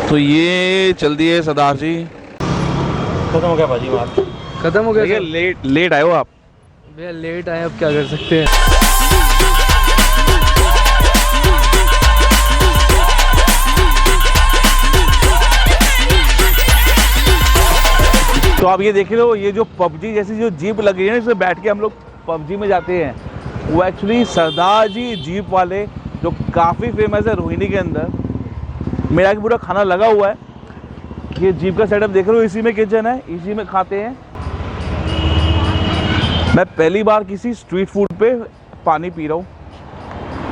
तो ये चल दिए सरदार जी। खत्म हो गया भाजी माल। खत्म हो गया भैया सर। लेट आए हो आप। भैया लेट आए, अब क्या कर सकते हैं। तो आप ये देख लो, ये जो पबजी जैसी जो जीप लगी है ना, इसमें बैठ के हम लोग पबजी में जाते हैं, वो एक्चुअली सरदार जी जीप वाले जो काफ़ी फेमस है रोहिणी के अंदर। मेरा भी पूरा खाना लगा हुआ है। ये जीप का सेटअप देख रहे हो, इसी में किचन है, इसी में खाते हैं। मैं पहली बार किसी स्ट्रीट फूड पे पानी पी रहा हूँ।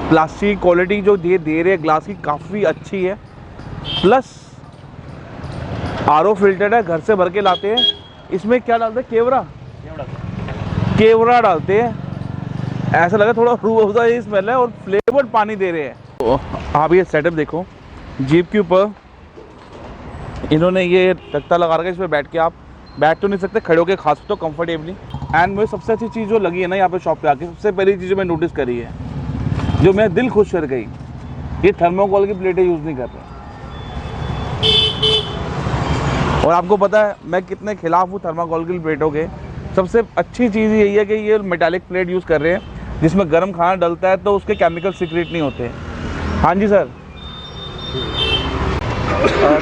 प्लास्टिक क्वालिटी जो दे रहे हैं ग्लास की काफ़ी अच्छी है, प्लस आरओ फिल्टर है, घर से भर के लाते हैं। इसमें क्या डालते हैं? केवड़ा डालते हैं। ऐसा लगा थोड़ा रूह अफ़ज़ा ये स्मेल है और फ्लेवर्ड पानी दे रहे हैं। तो आप ये सेटअप देखो, जीप के ऊपर इन्होंने ये तख्ता लगा रखा है, इसमें बैठ के आप बैठ तो नहीं सकते, खड़े होकर खा सकते हो कंफर्टेबली। एंड मुझे सबसे अच्छी चीज़ जो लगी है ना यहाँ पे शॉप पे आके, सबसे पहली चीज़ जो मैं नोटिस करी है, जो मेरा दिल खुश कर गई, ये थर्मोकोल की प्लेटें यूज़ नहीं कर रहे। और आपको पता है मैं कितने खिलाफ हूँ थर्माकोल की प्लेटों के। सबसे अच्छी चीज़ यही है कि ये मेटालिक प्लेट यूज़ कर रहे हैं, जिसमें गर्म खाना डलता है तो उसके केमिकल सीक्रेट नहीं होते। हाँ जी सर।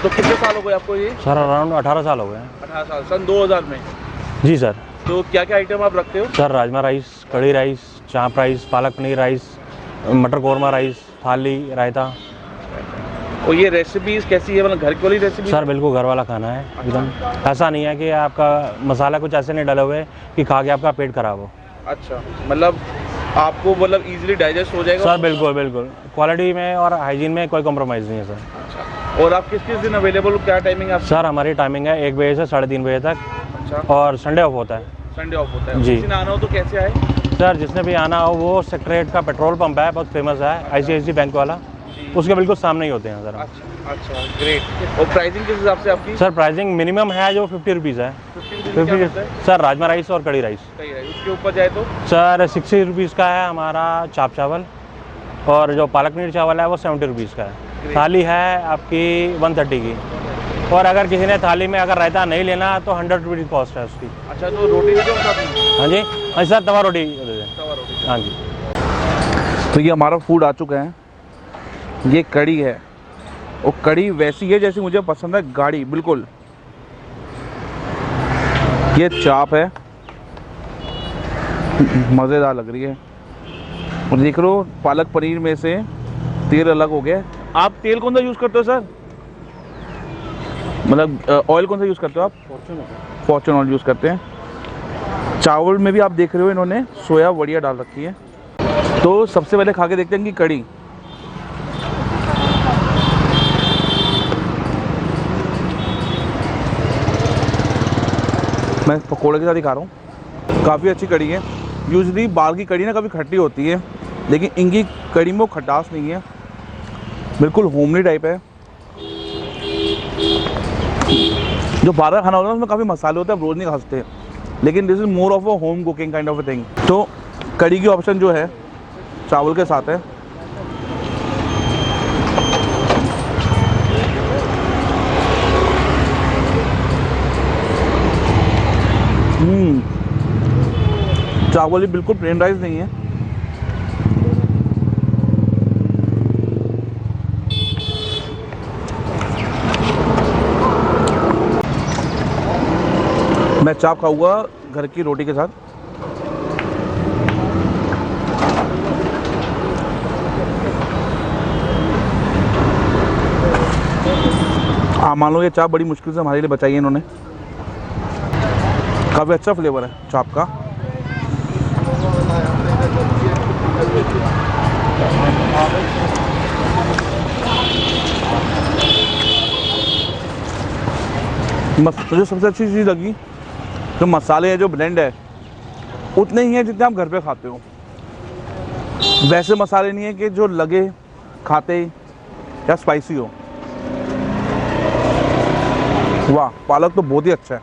तो कितने साल हो गए आपको ये? सर अराउंड 18 साल हो गए हैं। 18 साल, सन 2000 में। जी सर। तो क्या क्या आइटम आप रखते हो? सर राजमा राइस, कढ़ी राइस, चाप राइस, पालक पनीर राइस, मटर कौरमा राइस, थाली, रायता। और ये रेसिपीज़ कैसी है, मतलब घर की वाली रेसिपी? सर बिल्कुल घर वाला खाना है एकदम। ऐसा नहीं है कि आपका मसाला कुछ ऐसे नहीं डले हुए कि खा के आपका पेट खराब हो। अच्छा, मतलब आपको मतलब इजीली डाइजेस्ट हो जाएगा? सर बिल्कुल बिल्कुल, क्वालिटी में और हाइजीन में कोई कॉम्प्रोमाइज़ नहीं है सर। अच्छा, और आप किस दिन अवेलेबल हो, क्या टाइमिंग है? सर हमारी टाइमिंग है 1 बजे से 3:30 बजे तक। अच्छा, और संडे ऑफ होता है। संडे ऑफ होता है जी। किसी ने आना हो तो कैसे आए? सर जिसने भी आना हो, वो सेक्रेट का पेट्रोल पंप है, बहुत फेमस है, ICICI बैंक वाला, उसके बिल्कुल सामने ही होते हैं सर। अच्छा, ग्रेट। और प्राइसिंग किस हिसाब से आपकी? सर प्राइसिंग मिनिमम है जो 50 रुपीज़ है। 50 सर राजमा राइस और कढ़ी राइस। उसके ऊपर जाए तो? सर 60 रुपीज़ का है हमारा चाप चावल, और जो पालक पनीर चावल है वो 70 रुपीज़ का है। थाली है आपकी 130 की, और अगर किसी ने थाली में अगर रायता नहीं लेना तो 100 रुपीज़ कॉस्ट है उसकी। अच्छा, तो रोटी दे दो साथ में? हाँ जी, हाँ सर तवा रोटी दे दें। तवा रोटी। हाँ जी। तो ये हमारा फूड आ चुका है। ये कढ़ी है, और कढ़ी वैसी है जैसी मुझे पसंद है, गाढ़ी बिल्कुल। ये चाप है, मज़ेदार लग रही है। और देख लो पालक पनीर में से तेल अलग हो गया। आप तेल कौन सा यूज़ करते हो सर? मतलब ऑयल कौन सा यूज़ करते हो आप? फॉर्चून ऑयल यूज़ करते हैं। चावल में भी आप देख रहे हो इन्होंने सोया वड़िया डाल रखी है। तो सबसे पहले खा के देखते हैं कि कढ़ी। मैं पकोड़े के साथ ही खा रहा हूँ। काफ़ी अच्छी कढ़ी है। यूजली बाहर की कढ़ी ना कभी खट्टी होती है, लेकिन इनकी कढ़ी में वो खटास नहीं है, बिल्कुल होमली टाइप है। जो बाहर का खाना होता है उसमें काफ़ी मसाले होते हैं, आप रोज़ नहीं खा सकते, लेकिन this is more of a home cooking kind of a thing. तो कढ़ी की ऑप्शन जो है चावल के साथ है। चावल ही बिल्कुल प्लेन राइस नहीं है। मैं चाप खाऊंगा घर की रोटी के साथ। मान लो ये चाप बड़ी मुश्किल से हमारे लिए बचाई है इन्होंने। काफ़ी अच्छा फ्लेवर है चाप का। मुझे सबसे अच्छी चीज़ लगी जो मसाले हैं, जो ब्लेंड है, उतने ही हैं जितने आप घर पे खाते हो। वैसे मसाले नहीं है कि जो लगे खाते ही या स्पाइसी हो। वाह, पालक तो बहुत ही अच्छा है।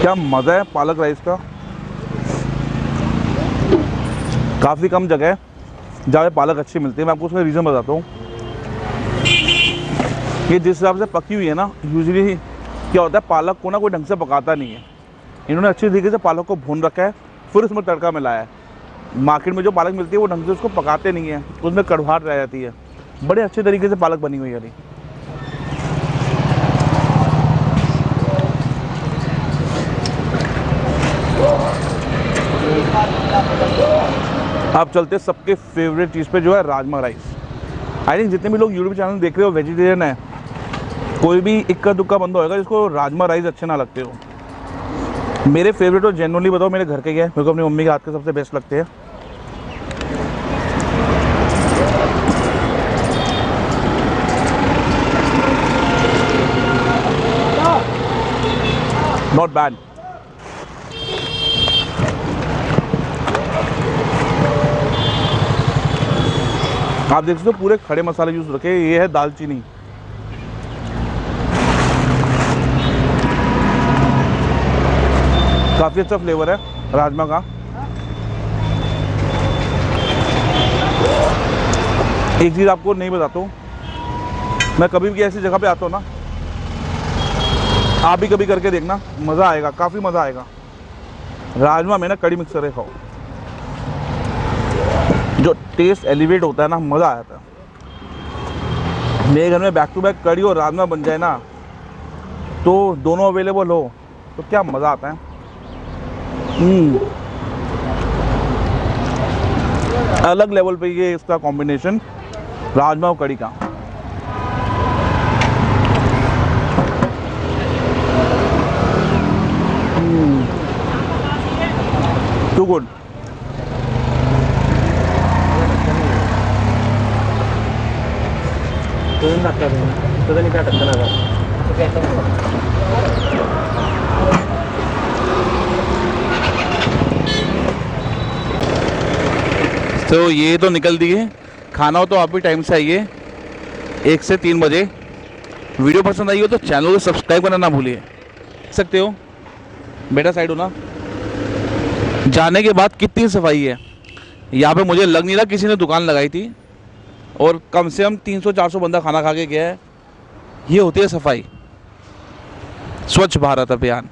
क्या मज़ा है पालक राइस का। काफ़ी कम जगह है जहाँ पे पालक अच्छी मिलती है। मैं आपको उसका रीज़न बताता हूँ। ये जिस हिसाब से पकी हुई है ना, यूजुअली क्या होता है, पालक को ना कोई ढंग से पकाता नहीं है। इन्होंने अच्छी तरीके से पालक को भून रखा है, फिर उसमें तड़का मिलाया है। मार्केट में जो पालक मिलती है वो ढंग से उसको पकाते नहीं है, उसमें कड़वाहट रह जाती है। बड़े अच्छे तरीके से पालक बनी हुई है अभी। आप चलते सबके फेवरेट चीज़ पे जो है राजमा राइस। आई थिंक जितने भी लोग यूट्यूब चैनल देख रहे हो वेजिटेरियन है, कोई भी इक्का दुक्का बंदा होगा जिसको राजमा राइस अच्छे ना लगते हो। मेरे फेवरेट और जेन्युइनली बताओ मेरे घर के क्या है, मेरे को अपनी मम्मी के हाथ के सबसे बेस्ट लगते हैं। Not bad. आप देख सकते हो पूरे खड़े मसाले यूज रखे। ये है दालचीनी, काफ़ी अच्छा फ्लेवर है राजमा का। एक चीज़ आपको नहीं बताता हूँ, मैं कभी भी ऐसी जगह पे आता हूँ ना, आप भी कभी करके देखना, मज़ा आएगा, काफ़ी मज़ा आएगा। राजमा में ना कड़ी मिक्सर है खाओ, जो टेस्ट एलिवेट होता है ना, मज़ा आ जाता है। मेरे घर में बैक टू बैक कड़ी और राजमा बन जाए ना, तो दोनों अवेलेबल हो तो क्या मज़ा आता है। अलग लेवल पे ये इसका कॉम्बिनेशन राजमा और कड़ी का। Too good. तो ये तो निकल दिए। खाना हो तो आप भी टाइम से आइए, 1 से 3 बजे। वीडियो पसंद आई हो तो चैनल को सब्सक्राइब करना ना भूलिए। सकते हो बेटा, साइड हो ना। जाने के बाद कितनी सफाई है यहाँ पे, मुझे लग नहीं रहा किसी ने दुकान लगाई थी। और कम से कम 300-400 बंदा खाना खा के गया है। ये होती है सफाई, स्वच्छ भारत अभियान।